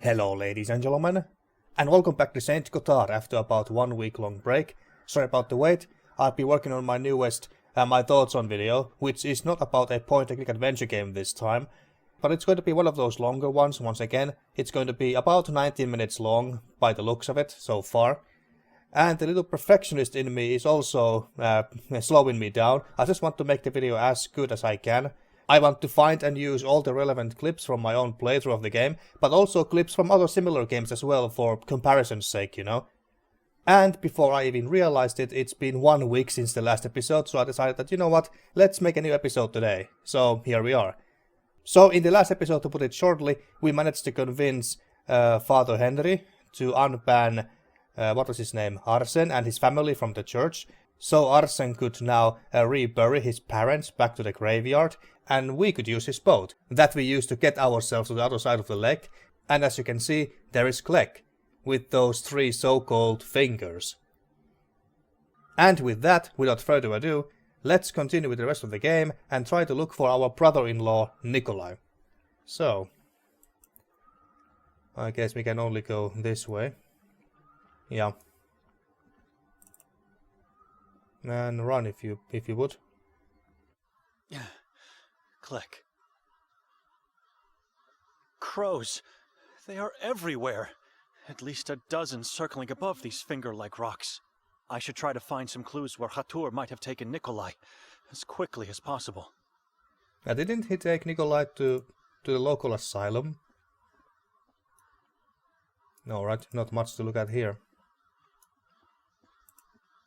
Hello ladies and gentlemen, and welcome back to Saint Kotar after about 1 week long break. Sorry about the wait, I've been working on my newest My Thoughts on video, which is not about a point-and-click adventure game this time, but it's going to be one of those longer ones once again. It's going to be about 19 minutes long by the looks of it so far. And the little perfectionist in me is also slowing me down. I just want to make the video as good as I can. I want to find and use all the relevant clips from my own playthrough of the game, but also clips from other similar games as well for comparison's sake, you know. And before I even realized it, it's been 1 week since the last episode, so I decided that, you know what, let's make a new episode today. So here we are. So in the last episode, to put it shortly, we managed to convince Father Henri to unban, what was his name, Arsen and his family from the church. So Arsen could now rebury his parents back to the graveyard, and we could use his boat, that we used to get ourselves to the other side of the lake. And as you can see, there is Klek, with those 3 so-called fingers. And with that, without further ado, let's continue with the rest of the game and try to look for our brother-in-law, Nikolay. So, I guess we can only go this way. Yeah. And run if you would. Klek. Crows. They are everywhere. At least a dozen circling above these finger-like rocks. I should try to find some clues where Kotar might have taken Nikolay as quickly as possible. Didn't he take Nikolay to the local asylum? No, right? Not much to look at here.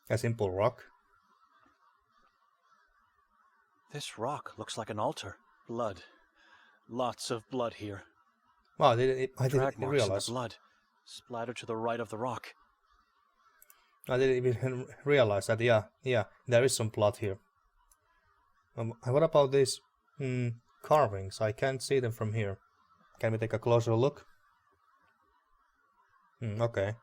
A simple rock. This rock looks like an altar. Blood. Lots of blood here. Well, I didn't Drag marks in realize. the blood. Splattered to the right of the rock. I didn't even realize that. Yeah, there is some blood here. What about these carvings? I can't see them from here. Can we take a closer look? Okay.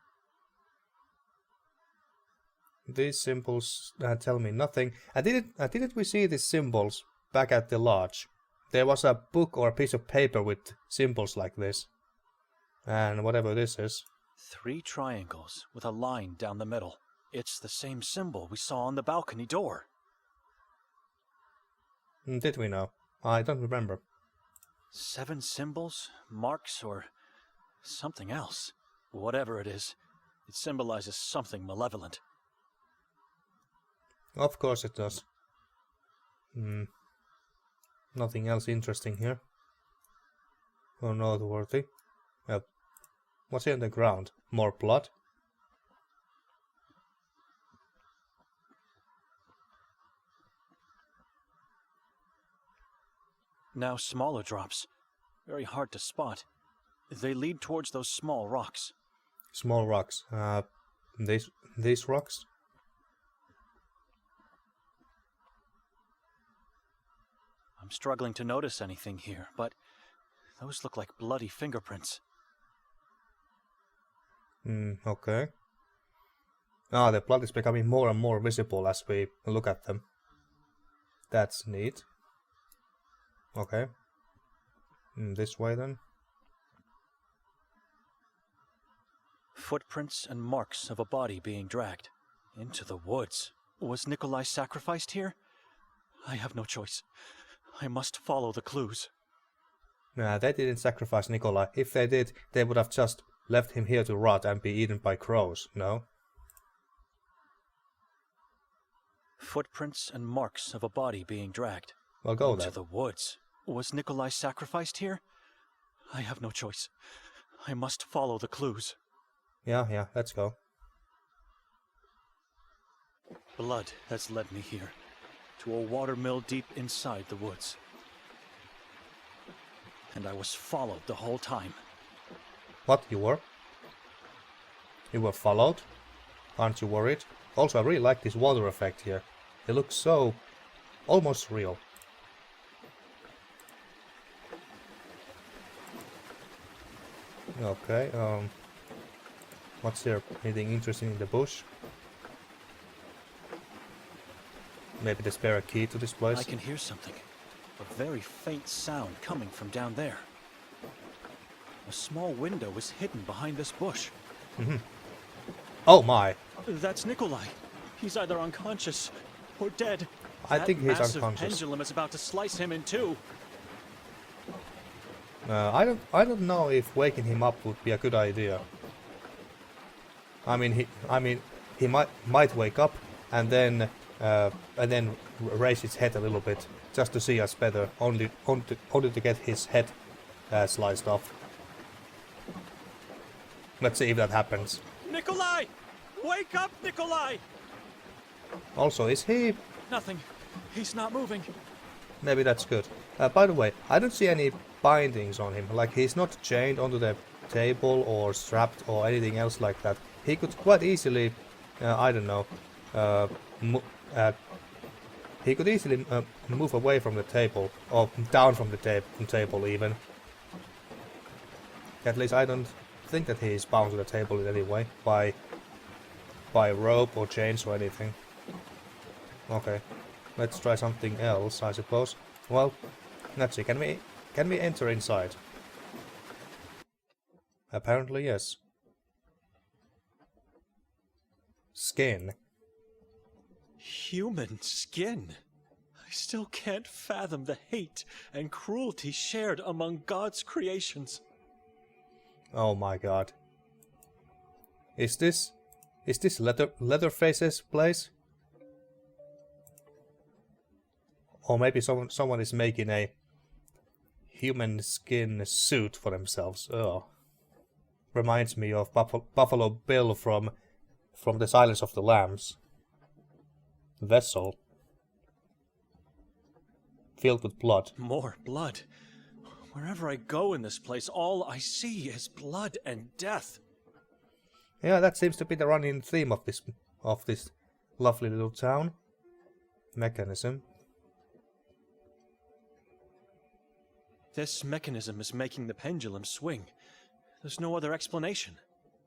These symbols tell me nothing. Didn't we see these symbols back at the lodge? There was a book or a piece of paper with symbols like this. And whatever this is. 3 triangles with a line down the middle. It's the same symbol we saw on the balcony door. Did we know? I don't remember. 7 symbols, marks, or something else. Whatever it is, it symbolizes something malevolent. Of course it does. Nothing else interesting here. Or noteworthy. What's in the ground? More blood? Now smaller drops. Very hard to spot. They lead towards those small rocks. Small rocks. These rocks? I'm struggling to notice anything here, but those look like bloody fingerprints. Okay. The blood is becoming more and more visible as we look at them. That's neat. Okay. This way then. Footprints and marks of a body being dragged into the woods. Was Nikolay sacrificed here? I have no choice. I must follow the clues. Nah, they didn't sacrifice Nikolay. If they did, they would have just left him here to rot and be eaten by crows, no? Footprints and marks of a body being dragged Well, go into then. the woods. Was Nikolay sacrificed here? I have no choice. I must follow the clues. Yeah, let's go. Blood has led me here, to a watermill deep inside the woods. And I was followed the whole time. What, you were? You were followed? Aren't you worried? Also, I really like this water effect here. It looks so almost real. Okay, what's here? Anything interesting in the bush? Maybe the spare key to this place? I can hear something. A very faint sound coming from down there. A small window is hidden behind this bush. Oh my! That's Nikolay. He's either unconscious or dead. I think he's That massive unconscious. pendulum is about to slice him in two. I don't know if waking him up would be a good idea. I mean he might wake up and then raise his head a little bit just to see us better, only to get his head sliced off. Let's see if that happens. Nikolay! Wake up, Nikolay! Also, is he? Nothing. He's not moving. Maybe that's good. By the way, I don't see any bindings on him. Like, he's not chained onto the table or strapped or anything else like that. He could quite easily, I don't know, he could easily move away from the table, or down from the table even. At least I don't think that he is bound to the table in any way, by rope or chains or anything. Okay, let's try something else, I suppose. Well, let's see, can we enter inside? Apparently yes. Skin. Human skin. I still can't fathom the hate and cruelty shared among God's creations. Oh my god. Is this Leatherface's place? Or maybe someone is making a human skin suit for themselves. Oh. Reminds me of Buffalo Bill from The Silence of the Lambs. Vessel. Filled with blood. More blood. Wherever I go in this place, all I see is blood and death. Yeah, that seems to be the running theme of this lovely little town. Mechanism. This mechanism is making the pendulum swing. There's no other explanation.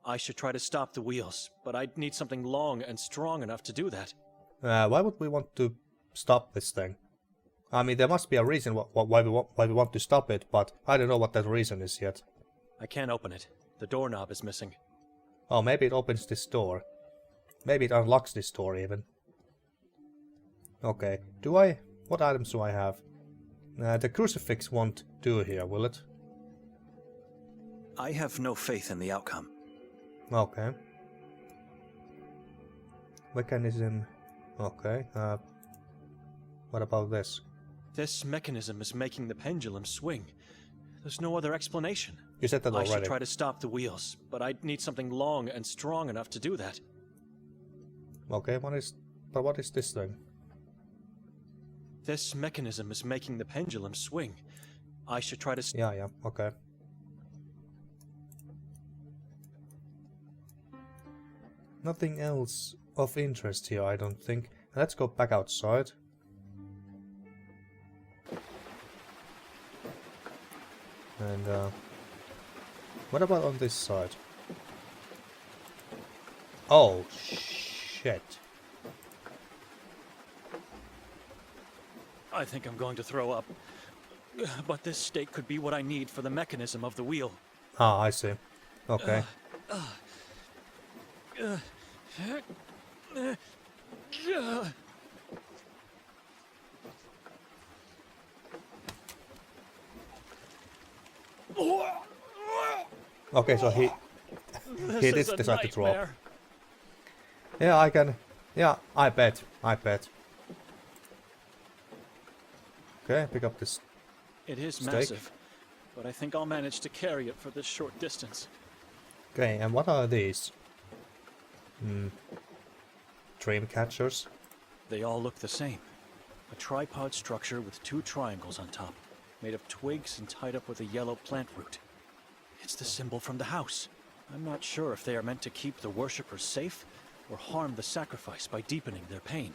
I should try to stop the wheels, but I'd need something long and strong enough to do that. Why would we want to stop this thing? I mean, there must be a reason why we want to stop it, but I don't know what that reason is yet. I can't open it. The doorknob is missing. Oh, maybe it opens this door. Maybe it unlocks this door even. Okay, what items do I have? The crucifix won't do here, will it? I have no faith in the outcome. Okay. Mechanism. Okay. What about this? This mechanism is making the pendulum swing. There's no other explanation. You said that I already. should try to stop the wheels, but I'd need something long and strong enough to do that. Okay, what is this thing? This mechanism is making the pendulum swing. I should try to... Yeah, okay. Nothing else of interest here, I don't think. Let's go back outside. And, what about on this side? Oh, shit. I think I'm going to throw up. But this stake could be what I need for the mechanism of the wheel. Ah, I see. Okay. Okay, so he did decide to throw up. Yeah, I can. Yeah, I bet. Okay, pick up this. It is Stake. massive, but I think I'll manage to carry it for this short distance. Okay, and what are these? Dream catchers? They all look the same. A tripod structure with two triangles on top, made of twigs and tied up with a yellow plant root. It's the symbol from the house. I'm not sure if they are meant to keep the worshippers safe or harm the sacrifice by deepening their pain.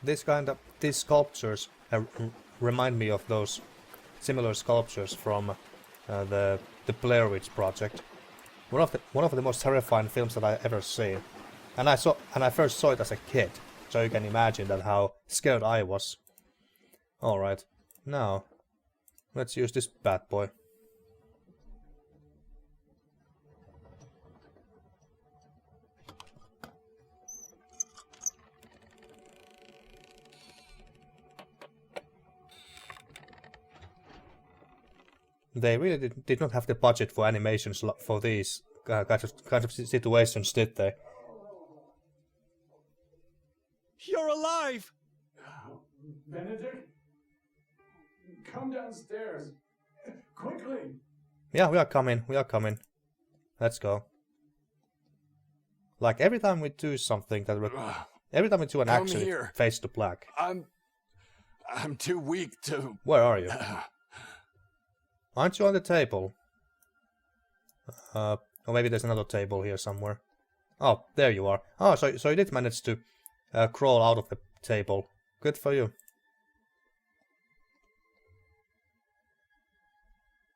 These sculptures remind me of those similar sculptures from the Blair Witch Project. One of the most terrifying films that I ever seen, and I first saw it as a kid, so you can imagine that how scared I was. All right, now let's use this bad boy. They really did not have the budget for animations for these kind of situations, did they? You're alive! Benedict? Come downstairs. Quickly! Yeah, we are coming. Let's go. Like, every time we do something every time we do an action, it fades to black. I'm too weak to... Where are you? Aren't you on the table? Or maybe there's another table here somewhere. Oh, there you are. Oh, so you did manage to crawl out of the table. Good for you.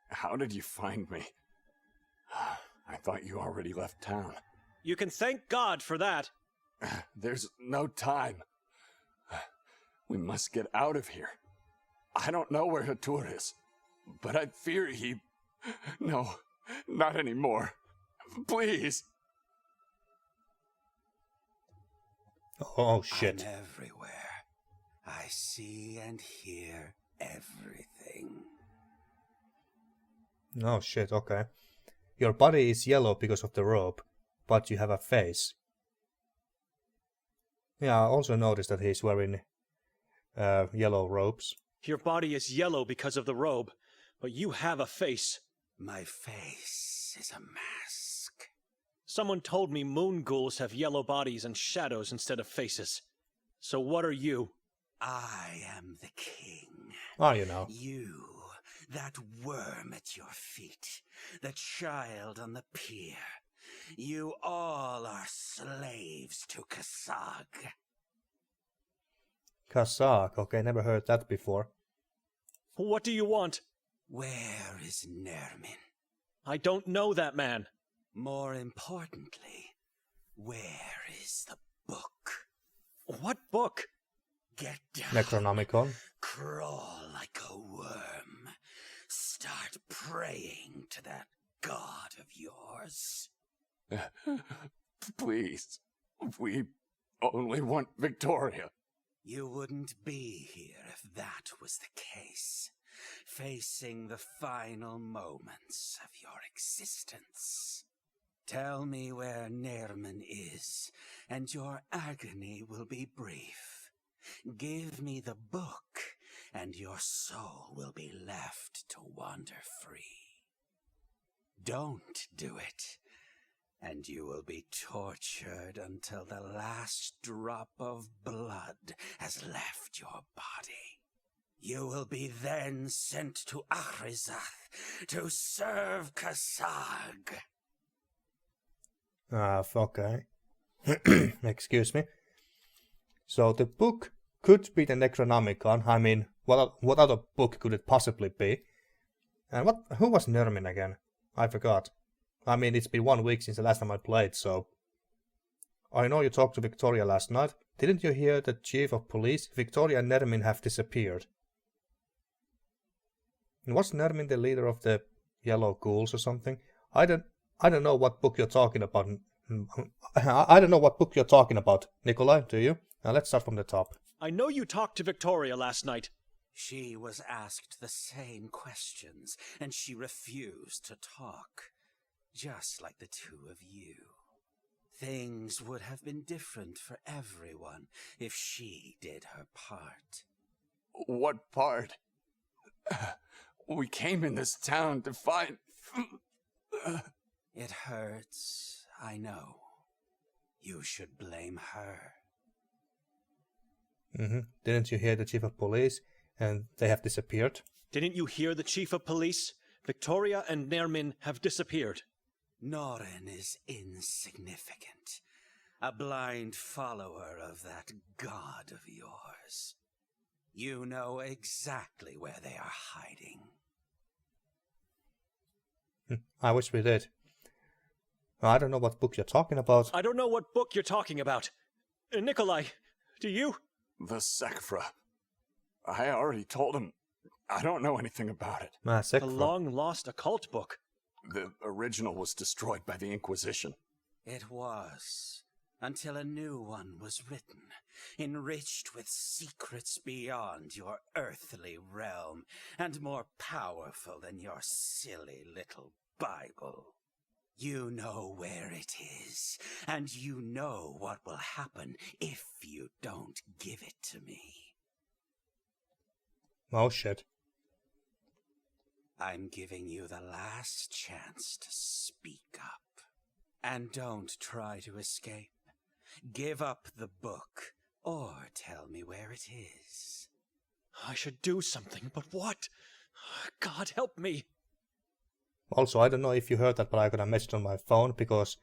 How did you find me? I thought you already left town. You can thank God for that. There's no time. We must get out of here. I don't know where Hatur is, but I fear he... No, not anymore. Please. Oh, shit. I'm everywhere. I see and hear everything. Oh, shit, okay. Your body is yellow because of the robe, but you have a face. Yeah, I also noticed that he's wearing yellow robes. Your body is yellow because of the robe, but you have a face. My face is a mask. Someone told me moon ghouls have yellow bodies and shadows instead of faces. So what are you? I am the king. Are you now? You, that worm at your feet, the child on the pier. You all are slaves to Kasag. Kasag, okay, never heard that before. What do you want? Where is Nermin? I don't know that man. More importantly, where is the book? What book? Get down. Necronomicon. Crawl like a worm. Start praying to that god of yours. Please. We only want Victoria. You wouldn't be here if that was the case. Facing the final moments of your existence. Tell me where Nermin is, and your agony will be brief. Give me the book, and your soul will be left to wander free. Don't do it, and you will be tortured until the last drop of blood has left your body. You will be then sent to Ahrizath to serve Kasag. Okay. Excuse me. So the book could be the Necronomicon. I mean, what other book could it possibly be? And who was Nermin again? I forgot. I mean, it's been 1 week since the last time I played, so... I know you talked to Victoria last night. Didn't you hear the chief of police? Victoria and Nermin have disappeared. And was Nermin the leader of the Yellow Ghouls or something? I don't know what book you're talking about. I don't know what book you're talking about, Nikolay, do you? Now let's start from the top. I know you talked to Victoria last night. She was asked the same questions, and she refused to talk. Just like the two of you. Things would have been different for everyone if she did her part. What part? We came in this town to find... It hurts, I know. You should blame her. Didn't you hear the chief of police? And they have disappeared? Didn't you hear the chief of police? Victoria and Nermin have disappeared. Norin is insignificant. A blind follower of that god of yours. You know exactly where they are hiding. I wish we did. I don't know what book you're talking about. I don't know what book you're talking about. Nikolay, do you? The Sekfra. I already told him. I don't know anything about it. The long-lost occult book. The original was destroyed by the Inquisition. It was. until a new one was written, enriched with secrets beyond your earthly realm, and more powerful than your silly little Bible. You know where it is, and you know what will happen if you don't give it to me. Oh shit. I'm giving you the last chance to speak up. And don't try to escape. Give up the book, or tell me where it is. I should do something, but what? God help me! Also, I don't know if you heard that, but I got a message on my phone because,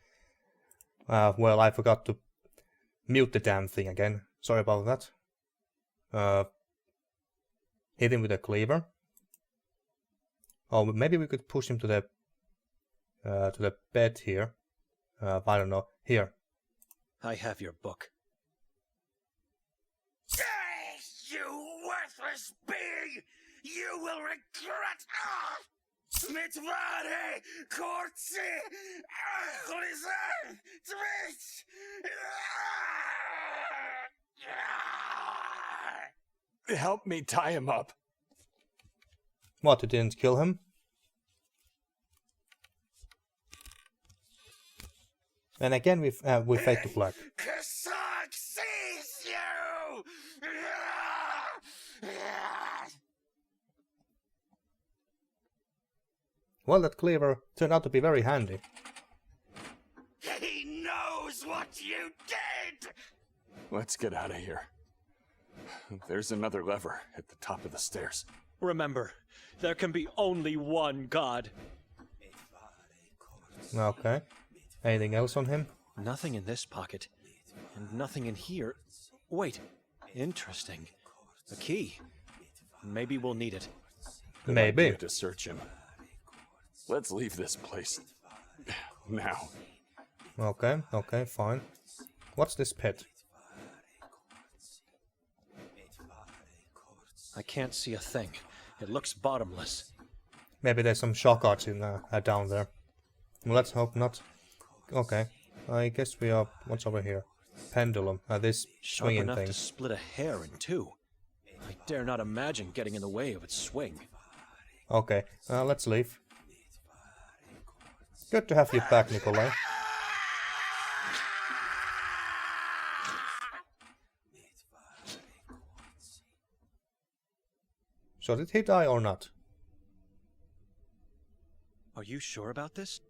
well, I forgot to mute the damn thing again. Sorry about that. Hit him with a cleaver. Oh, maybe we could push him to the bed here. I don't know. Here. I have your book. You worthless being! You will regret! Mitvare! Kortsi! Achlisan! Twitch! Help me tie him up. What, you didn't kill him? And again we fade to black. Kassak sees you! Well, that cleaver turned out to be very handy. He knows what you did! Let's get out of here. There's another lever at the top of the stairs. Remember, there can be only one God. Okay. Anything else on him? Nothing in this pocket. And nothing in here. Wait, interesting. A key. Maybe we'll need it. Maybe. Idea to search him. Let's leave this place. Now. Okay, fine. What's this pit? I can't see a thing. It looks bottomless. Maybe there's some shock arts in down there. Well, let's hope not. Okay, I guess we are... What's over here? Pendulum. This Sharp swinging enough thing. to split a hair in two. I dare not imagine getting in the way of its swing. Okay, let's leave. Good to have you back, Nikolay. So did he die or not? Are you sure about this?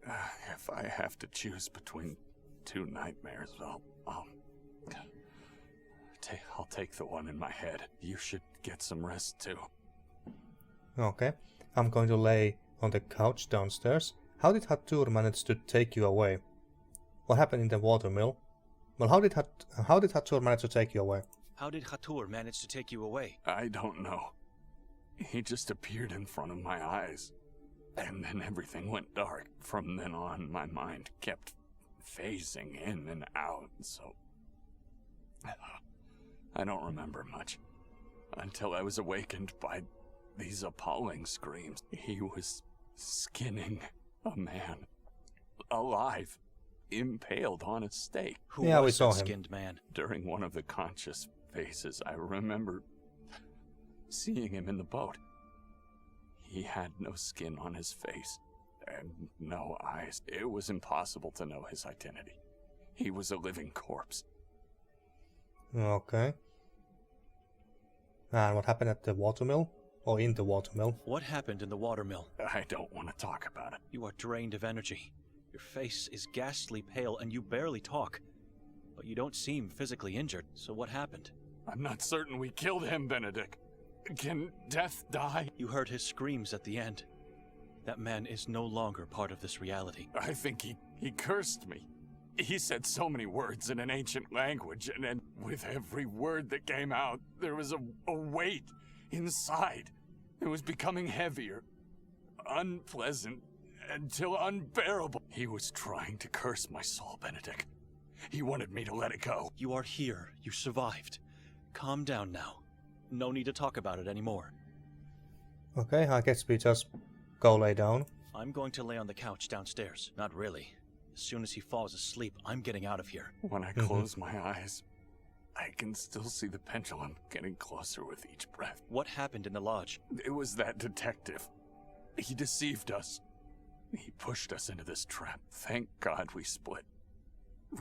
If I have to choose between two nightmares, I'll take the one in my head. You should get some rest too. Okay, I'm going to lay on the couch downstairs. How did Hatur manage to take you away? What happened in the watermill? Well, how did Hatur manage to take you away? How did Hatur manage to take you away? I don't know. He just appeared in front of my eyes. And then everything went dark. From then on, my mind kept phasing in and out, so... I don't remember much. Until I was awakened by these appalling screams. He was skinning a man. Alive. Impaled on a stake. Who Yeah, we was saw that him. skinned man? During one of the conscious phases, I remember seeing him in the boat. He had no skin on his face, and no eyes. It was impossible to know his identity. He was a living corpse. Okay. And what happened at the watermill? Or in the watermill? What happened in the watermill? I don't want to talk about it. You are drained of energy. Your face is ghastly pale and you barely talk. But you don't seem physically injured, so what happened? I'm not certain we killed him, Benedict. Can death die? You heard his screams at the end. That man is no longer part of this reality. I think he cursed me. He said so many words in an ancient language, and with every word that came out, there was a weight inside. It was becoming heavier, unpleasant, until unbearable. He was trying to curse my soul, Benedict. He wanted me to let it go. You are here. You survived. Calm down now. No need to talk about it anymore. Okay, I guess we just go lay down. I'm going to lay on the couch downstairs. Not really. As soon as he falls asleep, I'm getting out of here. When I close my eyes, I can still see the pendulum getting closer with each breath. What happened in the lodge? It was that detective. He deceived us. He pushed us into this trap. Thank God we split.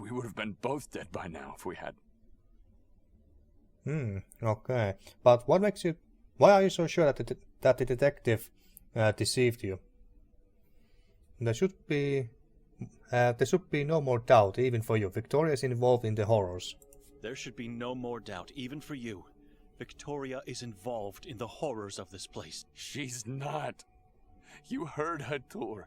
We would have been both dead by now if we had. Okay. But what makes you... Why are you so sure that the detective deceived you? There should be no more doubt, even for you. Victoria is involved in the horrors. There should be no more doubt, even for you. Victoria is involved in the horrors of this place. She's not. You heard Hatur.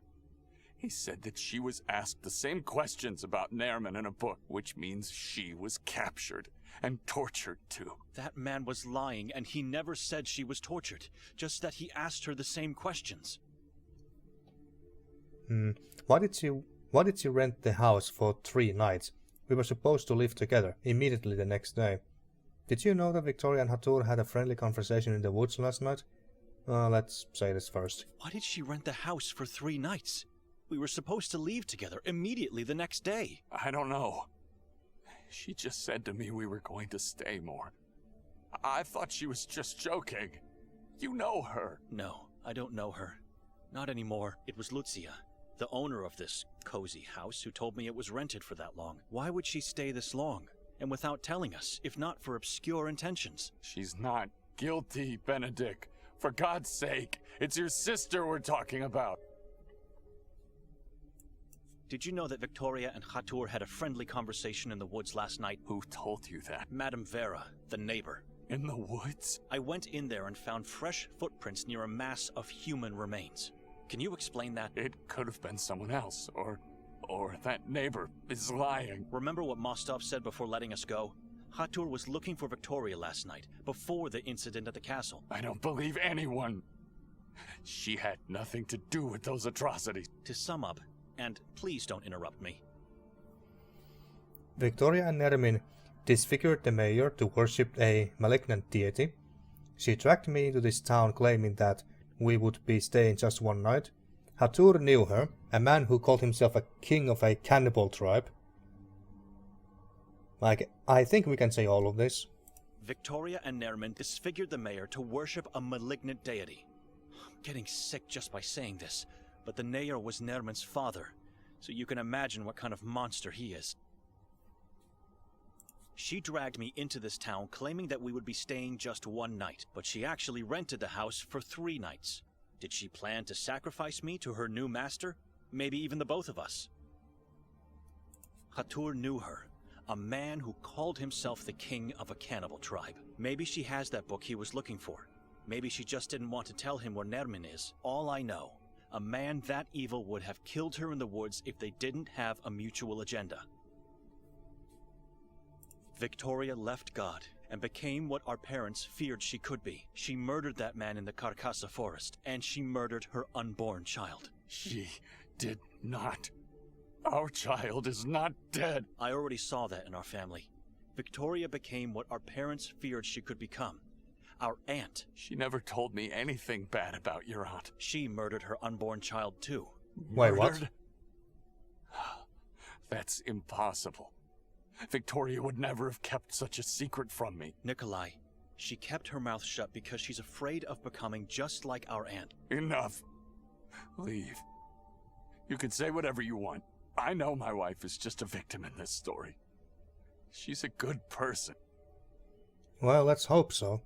He said that she was asked the same questions about Nerman in a book, which means she was captured and tortured too. That man was lying, and he never said she was tortured, just that he asked her the same questions. Why did you rent the house for 3 nights? We were supposed to live together immediately the next day. Did you know that Victoria and Hatur had a friendly conversation in the woods last night? Let's say this first. Why did she rent the house for 3 nights? We were supposed to leave together immediately the next day. I don't know. She just said to me we were going to stay more. I thought she was just joking. You know her. No, I don't know her. Not anymore. It was Lucia, the owner of this cozy house, who told me it was rented for that long. Why would she stay this long? And without telling us, if not for obscure intentions? She's not guilty, Benedict. For God's sake, it's your sister we're talking about. Did you know that Victoria and Hatur had a friendly conversation in the woods last night? Who told you that? Madame Vera, the neighbor. In the woods? I went in there and found fresh footprints near a mass of human remains. Can you explain that? It could have been someone else, or that neighbor is lying. Remember what Mostov said before letting us go? Hatur was looking for Victoria last night, before the incident at the castle. I don't believe anyone. She had nothing to do with those atrocities. To sum up, and please don't interrupt me. Victoria and Nermin disfigured the mayor to worship a malignant deity. She dragged me into this town claiming that we would be staying just 1 night. Hatur knew her, a man who called himself a king of a cannibal tribe. I think we can say all of this. Victoria and Nermin disfigured the mayor to worship a malignant deity. I'm getting sick just by saying this, but the mayor was Nermin's father, so you can imagine what kind of monster he is. She dragged me into this town claiming that we would be staying just 1 night, but she actually rented the house for 3 nights. Did she plan to sacrifice me to her new master? Maybe even the both of us. Hatur knew her, a man who called himself the king of a cannibal tribe. Maybe she has that book he was looking for. Maybe she just didn't want to tell him where Nermin is. All I know, a man that evil would have killed her in the woods if they didn't have a mutual agenda. Victoria left God and became what our parents feared she could be. She murdered that man in the Carcassa forest, and she murdered her unborn child. She did not. Our child is not dead. I already saw that in our family. Victoria became what our parents feared she could become. Our aunt. She never told me anything bad about your aunt. She murdered her unborn child too. Wait, what? Murdered? That's impossible. Victoria would never have kept such a secret from me. Nikolay, she kept her mouth shut because she's afraid of becoming just like our aunt. Enough. Leave. You can say whatever you want. I know my wife is just a victim in this story. She's a good person. Well, let's hope so.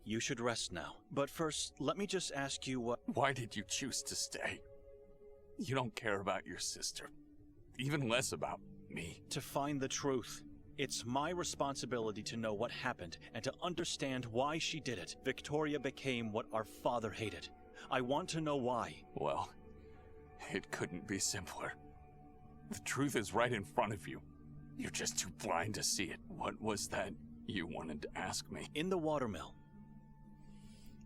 You should rest now. But first, let me just ask you what... Why did you choose to stay? You don't care about your sister. Even less about me. To find the truth. It's my responsibility to know what happened and to understand why she did it. Victoria became what our father hated. I want to know why. Well, it couldn't be simpler. The truth is right in front of you. You're just too blind to see it. What was that you wanted to ask me? In the watermill.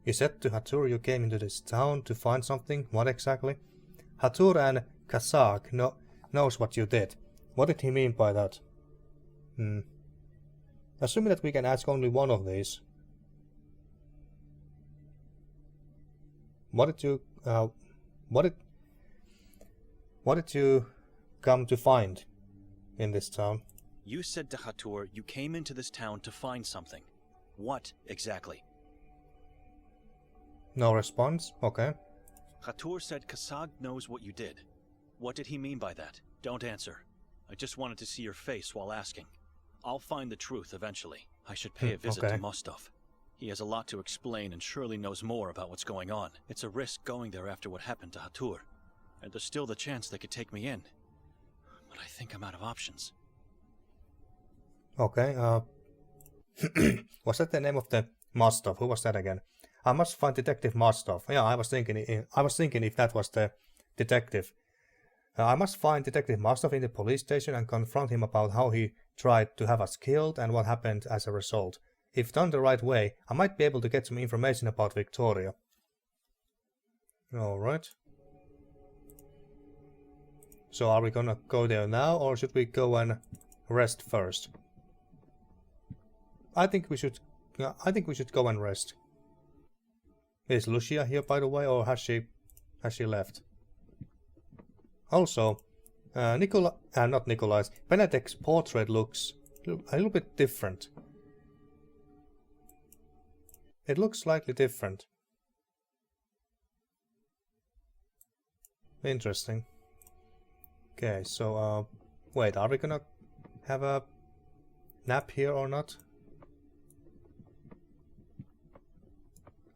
You said to Hatur you came into this town to find something. What exactly? Hatur and Kazakh knows what you did. What did he mean by that? Assuming that we can ask only one of these. What did you come to find in this town? You said to Hatur you came into this town to find something. What exactly? No response? Okay. Hatur said Kasag knows what you did. What did he mean by that? Don't answer. I just wanted to see your face while asking. I'll find the truth eventually. I should pay a visit to Mostov. He has a lot to explain and surely knows more about what's going on. It's a risk going there after what happened to Hatur. And there's still the chance they could take me in. But I think I'm out of options. Okay, was that the name of the Mostov? Who was that again? I must find Detective Mostov. Yeah, I was thinking if that was the detective. I must find Detective Mostov in the police station and confront him about how he tried to have us killed and what happened as a result. If done the right way, I might be able to get some information about Victoria. Alright. So are we gonna go there now, or should we go and rest first? I think we should go and rest. Is Lucia here, by the way, or has she left? Also, not Nikolay's, Benedict's portrait looks a little bit different. It looks slightly different. Interesting. Okay, so, wait, are we gonna have a nap here or not?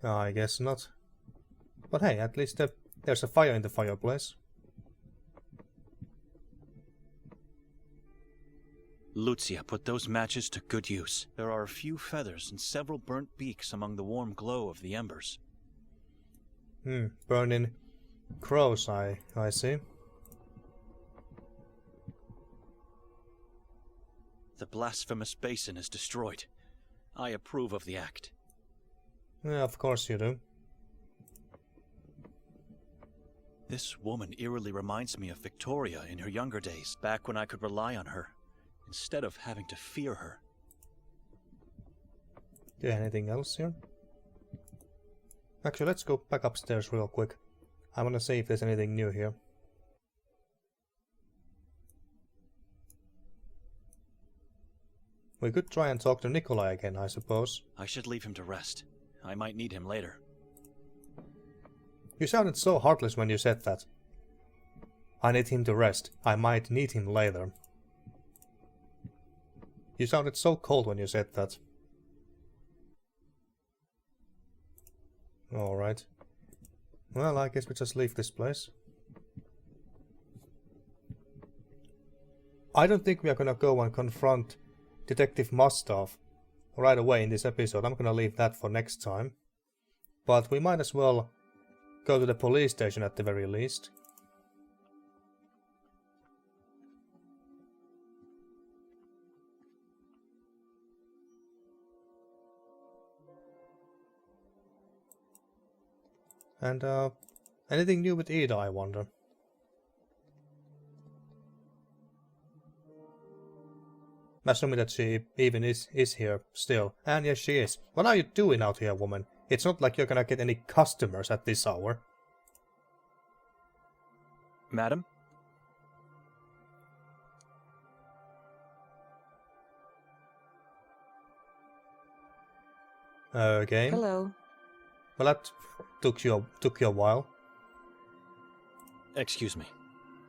I guess not. But hey, at least there's a fire in the fireplace. Lucia put those matches to good use. There are a few feathers and several burnt beaks among the warm glow of the embers. Burning crows, I see. The blasphemous basin is destroyed. I approve of the act. Yeah, of course you do. This woman eerily reminds me of Victoria in her younger days, back when I could rely on her, instead of having to fear her. Yeah, anything else here? Actually, let's go back upstairs real quick. I want to see if there's anything new here. We could try and talk to Nikolay again, I suppose. I should leave him to rest. I might need him later. You sounded so heartless when you said that. I need him to rest. I might need him later. You sounded so cold when you said that. Alright. Well, I guess we just leave this place. I don't think we are gonna go and confront Detective Mostov right away in this episode. I'm gonna leave that for next time. But we might as well go to the police station at the very least. And, anything new with Ida, I wonder? Assuming that she even is here still. And yes, she is. What are you doing out here, woman? It's not like you're gonna get any customers at this hour. Madam? Okay. Hello. Well, that took you a while. Excuse me.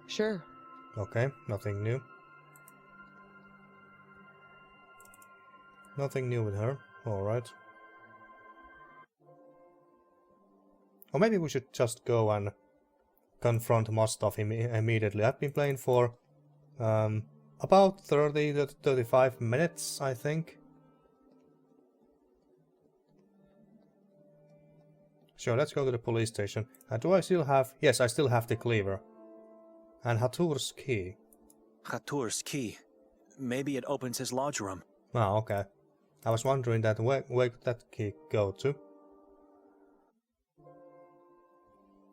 Sure. Okay, nothing new. Nothing new with her. Alright. Or maybe we should just go and confront Mostov immediately. I've been playing for about 30 to 35 minutes, I think. Sure, let's go to the police station. Do I still have... Yes, I still have the cleaver. And Hatur's key. Hatur's key. Maybe it opens his lodge room. Oh, okay. I was wondering that where could that key go to?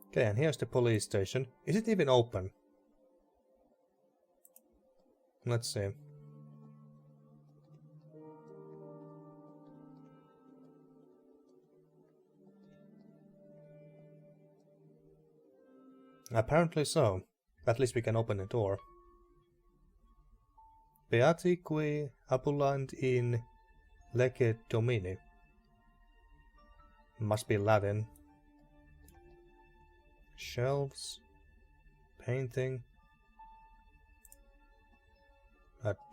Okay, and here's the police station. Is it even open? Let's see. Apparently so. At least we can open the door. Beati qui abulant in lege domini. Must be Latin. Shelves. Painting.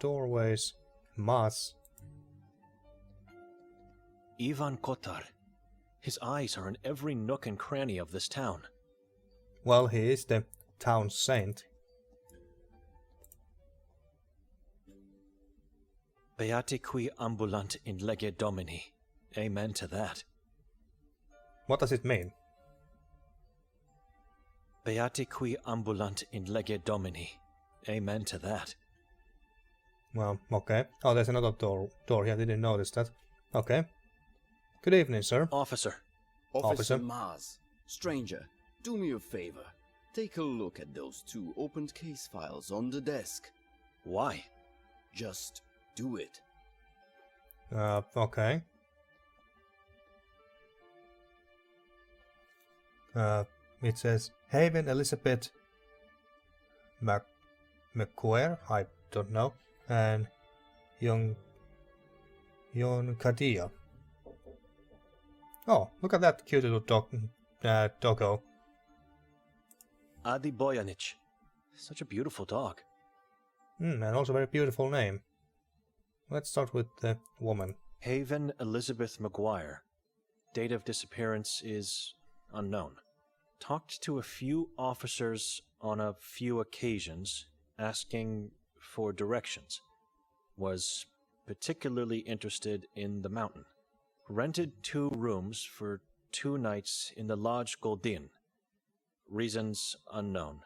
Doorways. Mass. Ivan Kotar. His eyes are in every nook and cranny of this town. Well, he is the town saint. Beati qui ambulant in lege domini. Amen to that. What does it mean? Beati qui ambulant in lege domini. Amen to that. Well, okay. Oh, there's another door here. I didn't notice that. Okay. Good evening, sir. Officer. Officer. Maz, stranger, do me a favor. Take a look at those 2 opened case files on the desk. Why? Just do it. Okay. It says Haven Elizabeth McQuare, I don't know, and young Kadia. Oh, look at that cute little doggo. Adi Bojanic. Such a beautiful dog. And also a very beautiful name. Let's start with the woman. Haven Elizabeth McGuire. Date of disappearance is unknown. Talked to a few officers on a few occasions, asking for directions. Was particularly interested in the mountain. Rented 2 rooms for 2 nights in the Lodge Goldin. Reasons unknown.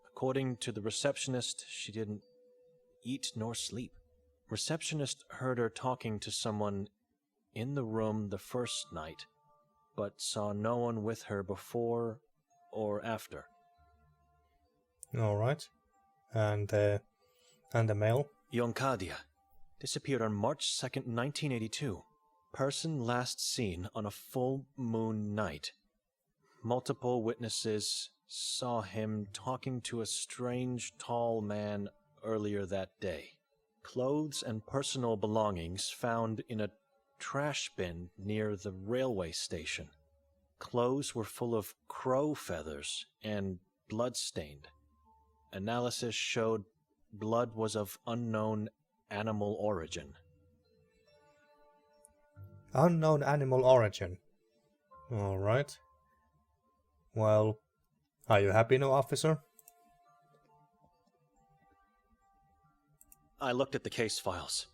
According to the receptionist, she didn't eat nor sleep. Receptionist heard her talking to someone in the room the first night, but saw no one with her before or after. Alright. And the male? Yonkadia. Disappeared on March 2nd, 1982. Person last seen on a full moon night. Multiple witnesses saw him talking to a strange tall man earlier that day. Clothes and personal belongings found in a trash bin near the railway station. Clothes were full of crow feathers and blood-stained. Analysis showed blood was of unknown animal origin. Unknown animal origin. Alright. Well, are you happy now, officer? I looked at the case files.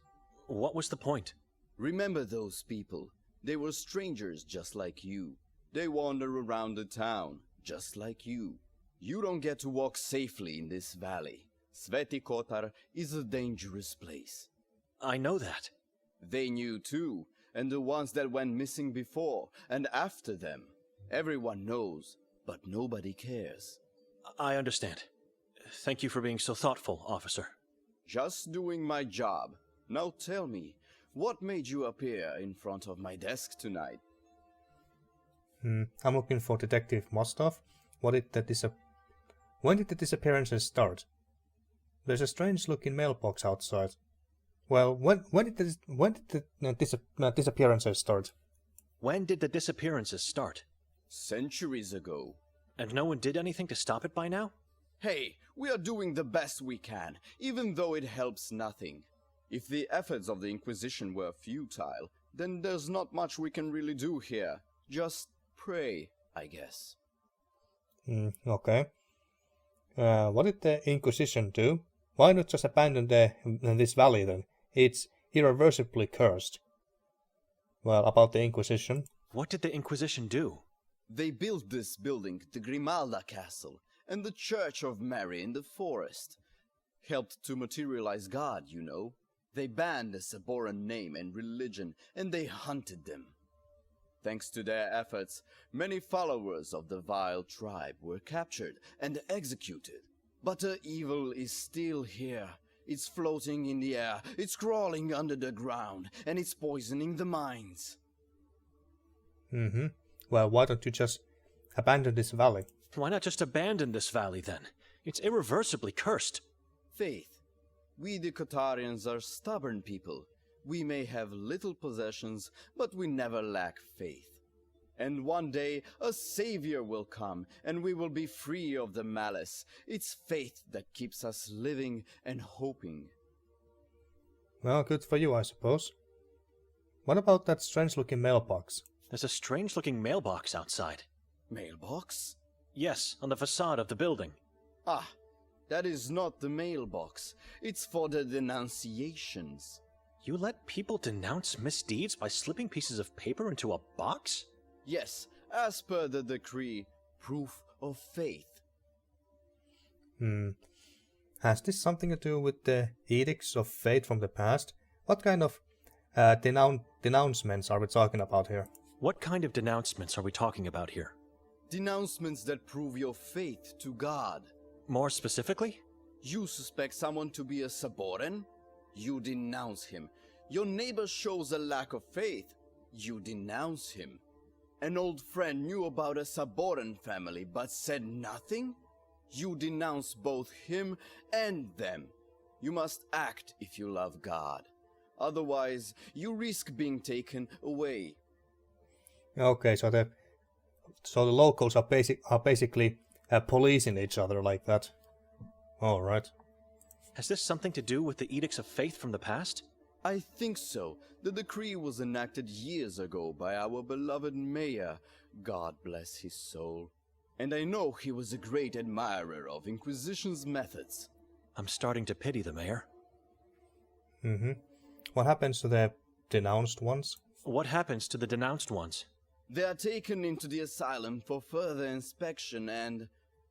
What was the point? Remember those people. They were strangers just like you. They wander around the town just like you. You don't get to walk safely in this valley. Sveti Kotar is a dangerous place. I know that. They knew too, and the ones that went missing before and after them. Everyone knows, but nobody cares. I understand. Thank you for being so thoughtful, officer. Just doing my job. Now tell me, what made you appear in front of my desk tonight? I'm looking for Detective Mostov. When did the disappearances start? There's a strange looking mailbox outside. Well, when did the disappearances start? When did the disappearances start? Centuries ago. And no one did anything to stop it by now? Hey, we are doing the best we can, even though it helps nothing. If the efforts of the Inquisition were futile, then there's not much we can really do here. Just pray, I guess. Okay. What did the Inquisition do? Why not just abandon this valley then? It's irreversibly cursed. Well, about the Inquisition. What did the Inquisition do? They built this building, the Grimalda Castle, and the Church of Mary in the forest. Helped to materialize God, you know. They banned the Saboran name and religion, and they hunted them. Thanks to their efforts, many followers of the vile tribe were captured and executed. But the evil is still here. It's floating in the air, it's crawling under the ground, and it's poisoning the minds. Well, why don't you just abandon this valley? Why not just abandon this valley then? It's irreversibly cursed. Faith. We the Kotarians are stubborn people. We may have little possessions, but we never lack faith. And one day a savior will come, and we will be free of the malice. It's faith that keeps us living and hoping. Well, good for you, I suppose. What about that strange-looking mailbox? There's a strange-looking mailbox outside. Mailbox? Yes, on the facade of the building. Ah, that is not the mailbox. It's for the denunciations. You let people denounce misdeeds by slipping pieces of paper into a box? Yes, as per the decree, proof of faith. Has this something to do with the edicts of faith from the past? What kind of denouncements are we talking about here? What kind of denouncements are we talking about here? Denouncements that prove your faith to God. More specifically? You suspect someone to be a saboren? You denounce him. Your neighbor shows a lack of faith. You denounce him. An old friend knew about a saboren family but said nothing? You denounce both him and them. You must act if you love God. Otherwise, you risk being taken away. Okay, so the locals are basically policing each other like that. All right. Has this something to do with the edicts of faith from the past? I think so. The decree was enacted years ago by our beloved mayor, God bless his soul. And I know he was a great admirer of Inquisition's methods. I'm starting to pity the mayor. What happens to the denounced ones? What happens to the denounced ones? They are taken into the asylum for further inspection and,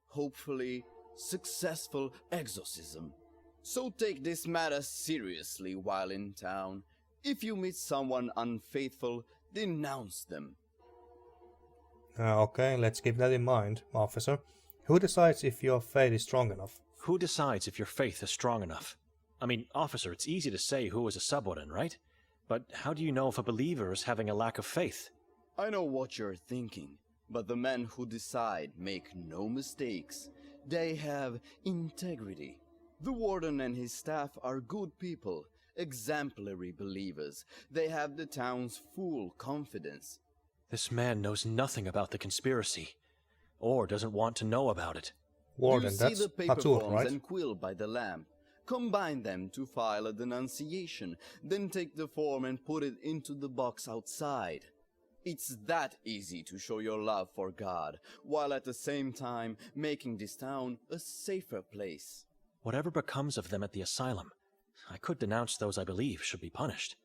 hopefully, successful exorcism. So take this matter seriously while in town. If you meet someone unfaithful, denounce them. Okay, let's keep that in mind, officer. Who decides if your faith is strong enough? Who decides if your faith is strong enough? I mean, officer, it's easy to say who is a saboren, right? But how do you know if a believer is having a lack of faith? I know what you're thinking, but the men who decide make no mistakes. They have integrity. The warden and his staff are good people, exemplary believers. They have the town's full confidence. This man knows nothing about the conspiracy, or doesn't want to know about it. Warden, you that's see the paper Hatur, forms right? and quill by the lamp. Combine them to file a denunciation, then take the form and put it into the box outside. It's that easy to show your love for God, while at the same time making this town a safer place. Whatever becomes of them at the asylum, I could denounce those I believe should be punished.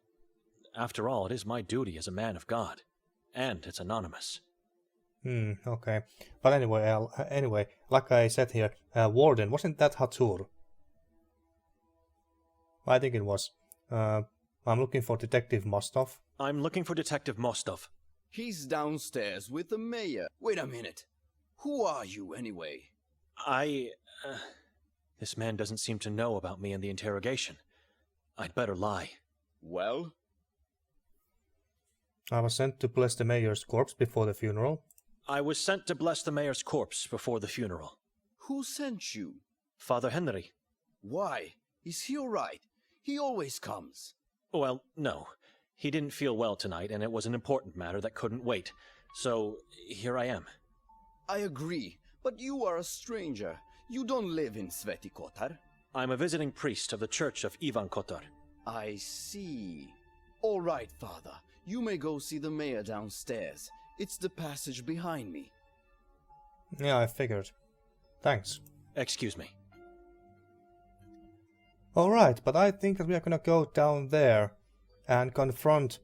After all, it is my duty as a man of God, and it's anonymous. Okay. But anyway, like I said here, Warden, wasn't that Hatur? I think it was. I'm looking for Detective Mostov. I'm looking for Detective Mostov. He's downstairs with the mayor. Wait a minute. Who are you, anyway? This man doesn't seem to know about me in the interrogation. I'd better lie. Well? I was sent to bless the mayor's corpse before the funeral. I was sent to bless the mayor's corpse before the funeral. Who sent you? Father Henri. Why? Is he all right? He always comes. Well, no. He didn't feel well tonight, and it was an important matter that couldn't wait. So, here I am. I agree, but you are a stranger. You don't live in Sveti Kotar. I'm a visiting priest of the Church of Ivan Kotar. I see. All right, Father. You may go see the mayor downstairs. It's the passage behind me. Yeah, I figured. Thanks. Excuse me. Alright, but I think that we are gonna go down there and confront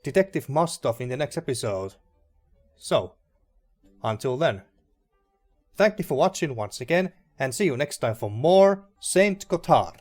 Detective Mostov in the next episode. So, until then, thank you for watching once again, and see you next time for more Saint Kotar.